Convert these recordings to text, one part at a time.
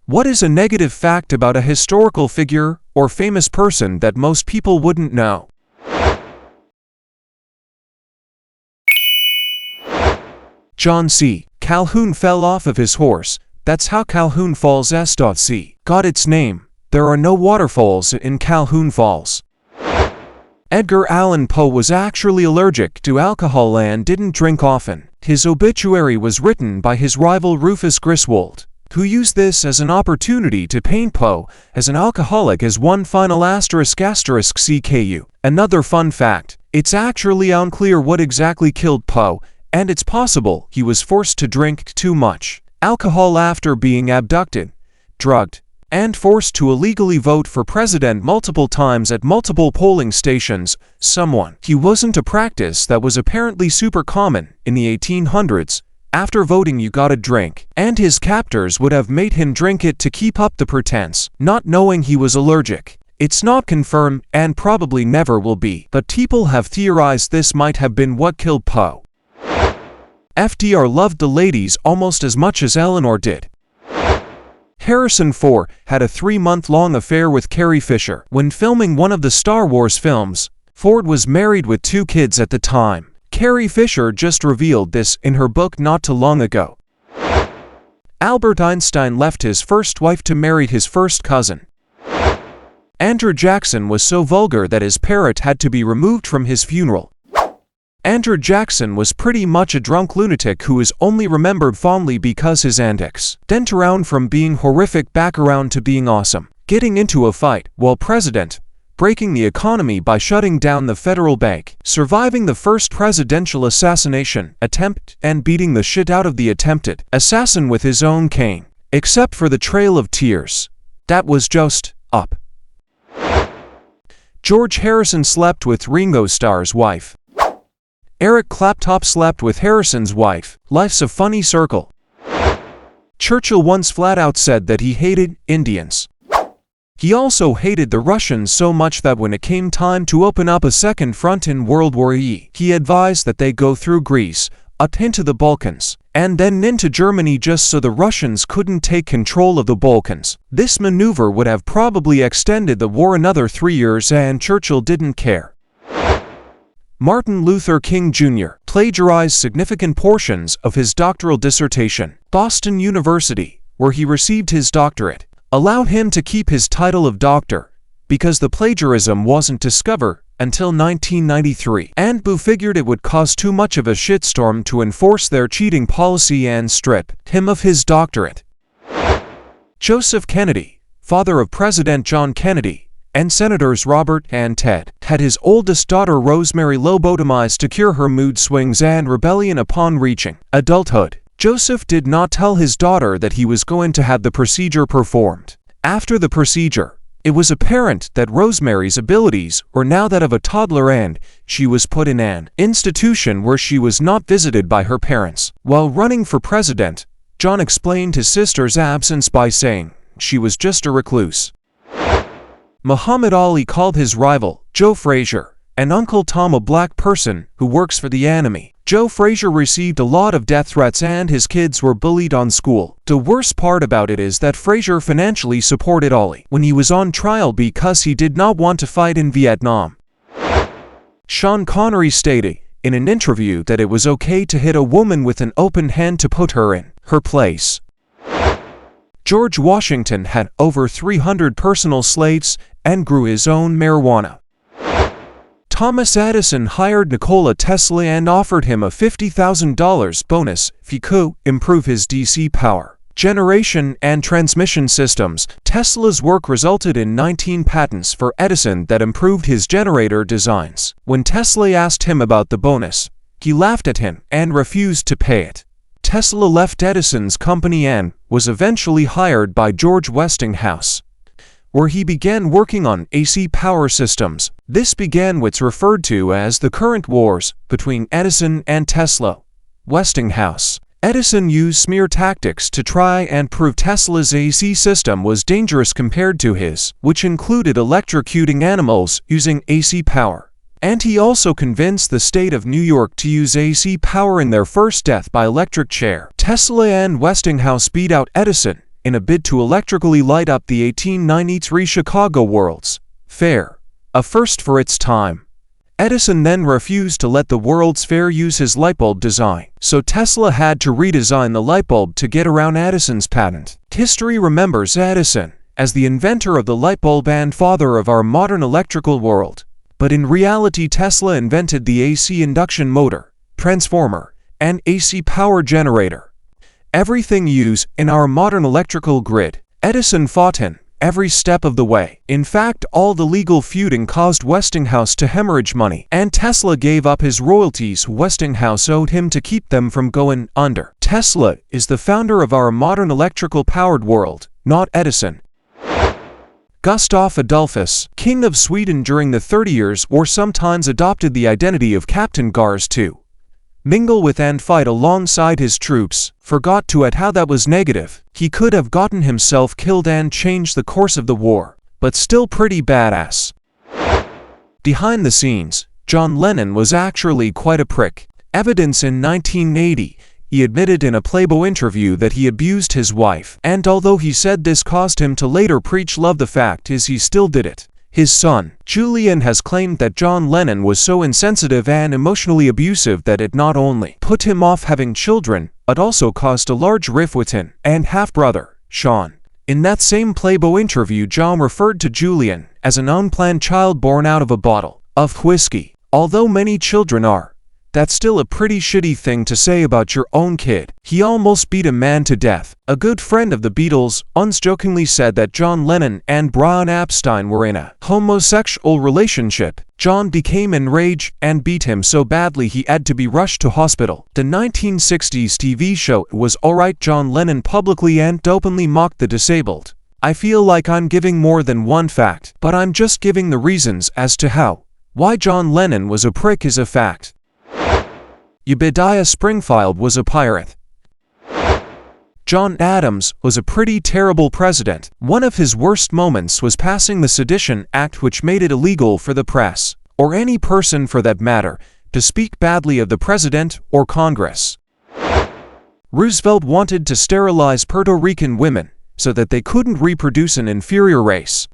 What is a negative fact about a historical figure or famous person that most people wouldn't know? John C. Calhoun fell off of his horse. That's how Calhoun Falls S.C. got its name. There are no waterfalls in Calhoun Falls. Edgar Allan Poe was actually allergic to alcohol and didn't drink often. His obituary was written by his rival Rufus Griswold, who used this as an opportunity to paint Poe as an alcoholic as one final ***CKU. Another fun fact, it's actually unclear what exactly killed Poe, and it's possible he was forced to drink too much alcohol after being abducted, drugged, and forced to illegally vote for president multiple times at multiple polling stations. He wasn't a practice that was apparently super common in the 1800s. After voting you gotta drink, and his captors would have made him drink it to keep up the pretense, not knowing he was allergic. It's not confirmed and probably never will be, but people have theorized this might have been what killed Poe. FDR loved the ladies almost as much as Eleanor did. Harrison Ford had a 3-month-long affair with Carrie Fisher. When filming one of the Star Wars films, Ford was married with 2 kids at the time. Carrie Fisher just revealed this in her book not too long ago. Albert Einstein left his first wife to marry his first cousin. Andrew Jackson was so vulgar that his parrot had to be removed from his funeral. Andrew Jackson was pretty much a drunk lunatic who is only remembered fondly because his antics went around from being horrific back around to being awesome. Getting into a fight while president, breaking the economy by shutting down the federal bank, surviving the first presidential assassination attempt, and beating the shit out of the attempted assassin with his own cane. Except for the Trail of Tears. That was just up. George Harrison slept with Ringo Starr's wife. Eric Clapton slept with Harrison's wife. Life's a funny circle. Churchill once flat out said that he hated Indians. He also hated the Russians so much that when it came time to open up a second front in World War E, he advised that they go through Greece, up into the Balkans, and then into Germany just so the Russians couldn't take control of the Balkans. This maneuver would have probably extended the war another 3 years, and Churchill didn't care. Martin Luther King Jr. plagiarized significant portions of his doctoral dissertation. Boston University, where he received his doctorate, allowed him to keep his title of doctor because the plagiarism wasn't discovered until 1993. And Boo figured it would cause too much of a shitstorm to enforce their cheating policy and strip him of his doctorate. Joseph Kennedy, father of President John Kennedy, and Senators Robert and Ted, had his oldest daughter Rosemary lobotomized to cure her mood swings and rebellion upon reaching adulthood. Joseph did not tell his daughter that he was going to have the procedure performed. After the procedure, it was apparent that Rosemary's abilities were now that of a toddler and she was put in an institution where she was not visited by her parents. While running for president, John explained his sister's absence by saying she was just a recluse. Muhammad Ali called his rival, Joe Frazier, and Uncle Tom a black person who works for the enemy. Joe Frazier received a lot of death threats and his kids were bullied on school. The worst part about it is that Frazier financially supported Ali when he was on trial because he did not want to fight in Vietnam. Sean Connery stated in an interview that it was okay to hit a woman with an open hand to put her in her place. George Washington had over 300 personal slaves and grew his own marijuana. Thomas Edison hired Nikola Tesla and offered him a $50,000 bonus if he could improve his DC power generation and transmission systems. Tesla's work resulted in 19 patents for Edison that improved his generator designs. When Tesla asked him about the bonus, he laughed at him and refused to pay it. Tesla left Edison's company and was eventually hired by George Westinghouse, where he began working on AC power systems. This began what's referred to as the current wars between Edison and Tesla. Westinghouse. Edison used smear tactics to try and prove Tesla's AC system was dangerous compared to his, which included electrocuting animals using AC power. And he also convinced the state of New York to use AC power in their first death by electric chair. Tesla and Westinghouse beat out Edison in a bid to electrically light up the 1893 Chicago World's Fair, a first for its time. Edison then refused to let the World's Fair use his light bulb design, so Tesla had to redesign the light bulb to get around Edison's patent. History remembers Edison as the inventor of the light bulb and father of our modern electrical world. But in reality, Tesla invented the AC induction motor, transformer, and AC power generator. Everything used in our modern electrical grid, Edison fought in every step of the way. In fact, all the legal feuding caused Westinghouse to hemorrhage money, and Tesla gave up his royalties Westinghouse owed him to keep them from going under. Tesla is the founder of our modern electrical-powered world, not Edison. Gustav Adolphus, King of Sweden during the 30 Years' War, sometimes adopted the identity of Captain Gars to mingle with and fight alongside his troops, forgot to add how that was negative. He could have gotten himself killed and changed the course of the war, but still pretty badass. Behind the scenes, John Lennon was actually quite a prick. Evidence in 1980, he admitted in a Playboy interview that he abused his wife, and although he said this caused him to later preach love, the fact is he still did it. His son, Julian, has claimed that John Lennon was so insensitive and emotionally abusive that it not only put him off having children, but also caused a large rift with him and half-brother, Sean. In that same Playboy interview, John referred to Julian as an unplanned child born out of a bottle of whiskey. Although many children are, that's still a pretty shitty thing to say about your own kid. He almost beat a man to death. A good friend of the Beatles once jokingly said that John Lennon and Brian Epstein were in a homosexual relationship. John became enraged and beat him so badly he had to be rushed to hospital. The 1960s TV show Was Alright, John Lennon publicly and openly mocked the disabled. I feel like I'm giving more than one fact, but I'm just giving the reasons as to why John Lennon was a prick is a fact. Obadiah Springfield was a pirate. John Adams was a pretty terrible president. One of his worst moments was passing the Sedition Act, which made it illegal for the press, or any person for that matter, to speak badly of the president or Congress. Roosevelt wanted to sterilize Puerto Rican women so that they couldn't reproduce an inferior race.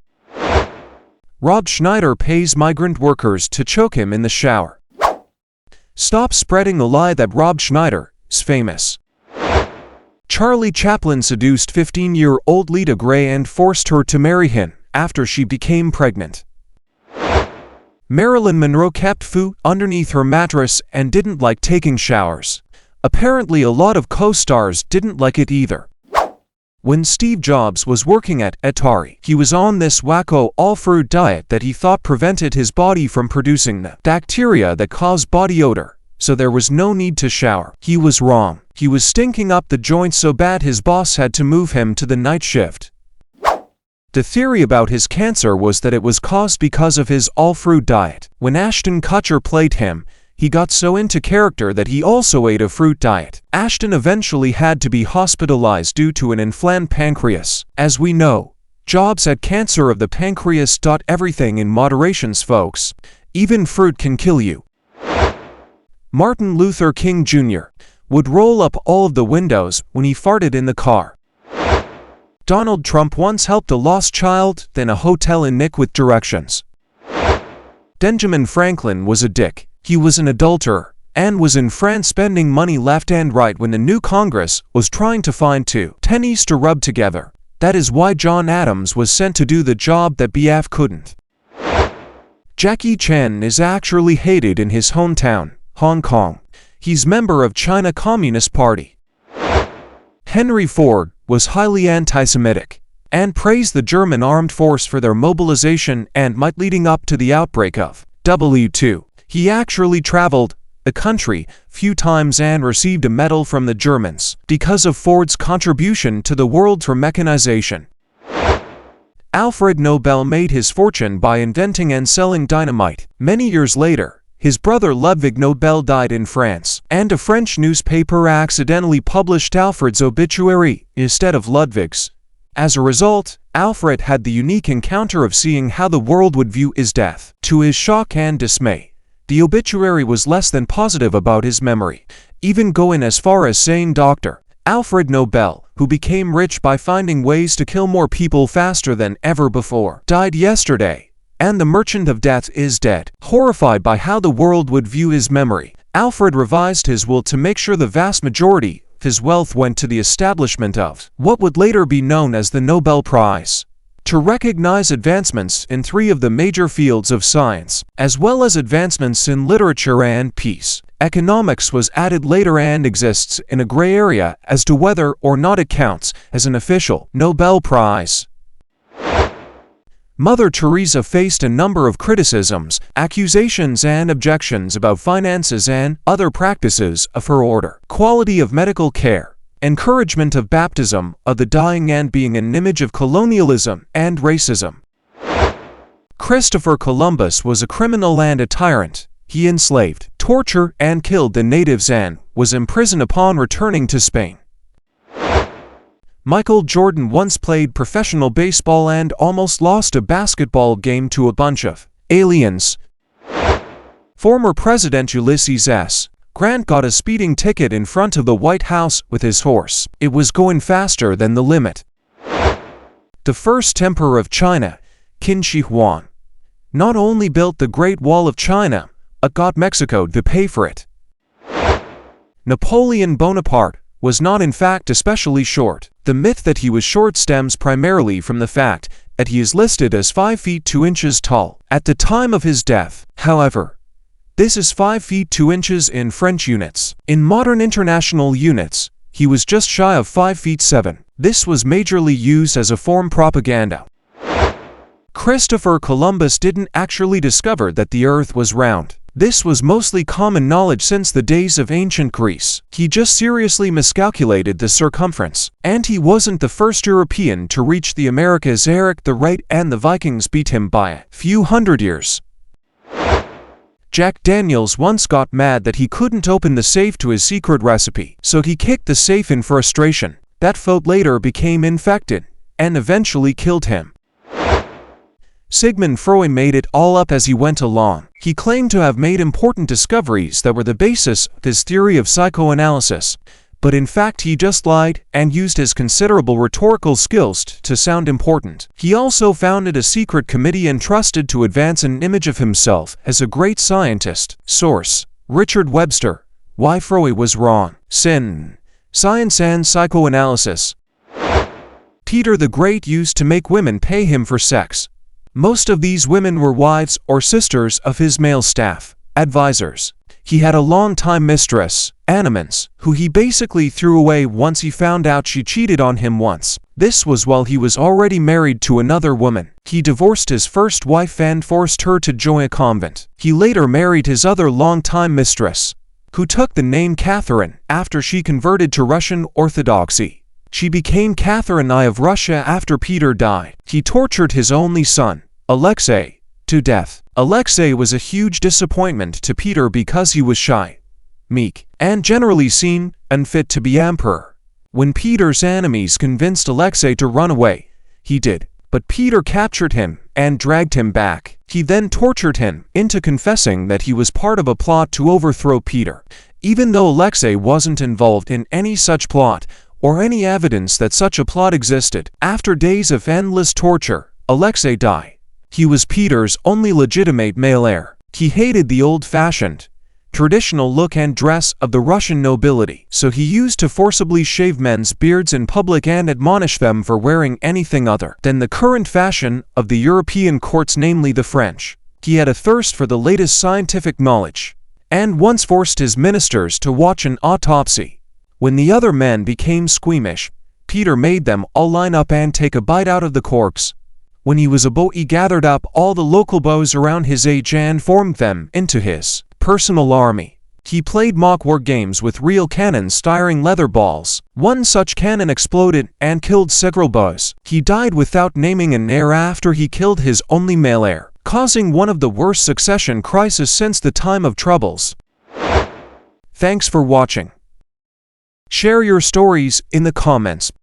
Rob Schneider pays migrant workers to choke him in the shower. Stop spreading the lie that Rob Schneider is famous. Charlie Chaplin seduced 15-year-old Lita Gray and forced her to marry him after she became pregnant. Marilyn Monroe kept food underneath her mattress and didn't like taking showers. Apparently, a lot of co-stars didn't like it either. When Steve Jobs was working at Atari, he was on this wacko all-fruit diet that he thought prevented his body from producing the bacteria that cause body odor, so there was no need to shower. He was wrong. He was stinking up the joint so bad his boss had to move him to the night shift. The theory about his cancer was that it was caused because of his all-fruit diet. When Ashton Kutcher played him, he got so into character that he also ate a fruit diet. Ashton eventually had to be hospitalized due to an inflamed pancreas. As we know, Jobs had cancer of the pancreas. Everything in moderation, folks. Even fruit can kill you. Martin Luther King Jr. would roll up all of the windows when he farted in the car. Donald Trump once helped a lost child in a hotel in Nick with directions. Benjamin Franklin was a dick. He was an adulterer, and was in France spending money left and right when the new Congress was trying to find two pennies to rub together. That is why John Adams was sent to do the job that BF couldn't. Jackie Chan is actually hated in his hometown, Hong Kong. He's member of China Communist Party. Henry Ford was highly anti-Semitic, and praised the German armed force for their mobilization and might leading up to the outbreak of W2. He actually traveled the country few times and received a medal from the Germans because of Ford's contribution to the world through mechanization. Alfred Nobel made his fortune by inventing and selling dynamite. Many years later, his brother Ludwig Nobel died in France, and a French newspaper accidentally published Alfred's obituary instead of Ludwig's. As a result, Alfred had the unique encounter of seeing how the world would view his death. To his shock and dismay, the obituary was less than positive about his memory, even going as far as saying Dr. Alfred Nobel, who became rich by finding ways to kill more people faster than ever before, died yesterday. And the merchant of death is dead. Horrified by how the world would view his memory, Alfred revised his will to make sure the vast majority of his wealth went to the establishment of what would later be known as the Nobel Prize, to recognize advancements in 3 of the major fields of science, as well as advancements in literature and peace. Economics was added later and exists in a gray area as to whether or not it counts as an official Nobel Prize. Mother Teresa faced a number of criticisms, accusations and objections about finances and other practices of her order, quality of medical care, encouragement of baptism of the dying and being an image of colonialism and racism. Christopher Columbus was a criminal and a tyrant. He enslaved, tortured, and killed the natives and was imprisoned upon returning to Spain. Michael Jordan once played professional baseball and almost lost a basketball game to a bunch of aliens. Former President Ulysses S. Grant got a speeding ticket in front of the White House with his horse. It was going faster than the limit. The first emperor of China, Qin Shi Huang, not only built the Great Wall of China, but got Mexico to pay for it. Napoleon Bonaparte was not in fact especially short. The myth that he was short stems primarily from the fact that he is listed as 5 feet 2 inches tall at the time of his death. However, this is 5 feet 2 inches in French units. In modern international units, he was just shy of 5 feet 7. This was majorly used as a form propaganda. Christopher Columbus didn't actually discover that the Earth was round. This was mostly common knowledge since the days of ancient Greece. He just seriously miscalculated the circumference. And he wasn't the first European to reach the Americas. Eric the Right and the Vikings beat him by a few hundred years. Jack Daniels once got mad that he couldn't open the safe to his secret recipe, so he kicked the safe in frustration. That foe later became infected and eventually killed him. Sigmund Freud made it all up as he went along. He claimed to have made important discoveries that were the basis of his theory of psychoanalysis, but in fact he just lied and used his considerable rhetorical skills to sound important. He also founded a secret committee entrusted to advance an image of himself as a great scientist. Source: Richard Webster. Why Freud was wrong. Sin, Science and Psychoanalysis. Peter the Great used to make women pay him for sex. Most of these women were wives or sisters of his male staff, advisors. He had a long-time mistress, Animans, who he basically threw away once he found out she cheated on him once. This was while he was already married to another woman. He divorced his first wife and forced her to join a convent. He later married his other long-time mistress, who took the name Catherine after she converted to Russian Orthodoxy. She became Catherine I of Russia after Peter died. He tortured his only son, Alexei, to death. Alexei was a huge disappointment to Peter because he was shy, meek, and generally seen unfit to be emperor. When Peter's enemies convinced Alexei to run away, he did, but Peter captured him and dragged him back. He then tortured him into confessing that he was part of a plot to overthrow Peter, even though Alexei wasn't involved in any such plot or any evidence that such a plot existed. After days of endless torture, Alexei died. He was Peter's only legitimate male heir. He hated the old-fashioned, traditional look and dress of the Russian nobility, so he used to forcibly shave men's beards in public and admonish them for wearing anything other than the current fashion of the European courts, namely the French. He had a thirst for the latest scientific knowledge, and once forced his ministers to watch an autopsy. When the other men became squeamish, Peter made them all line up and take a bite out of the corpse. When he was a boy, he gathered up all the local boys around his age and formed them into his personal army. He played mock war games with real cannons firing leather balls. One such cannon exploded and killed several boys. He died without naming an heir after he killed his only male heir, causing one of the worst succession crises since the time of troubles. Thanks for watching. Share your stories in the comments.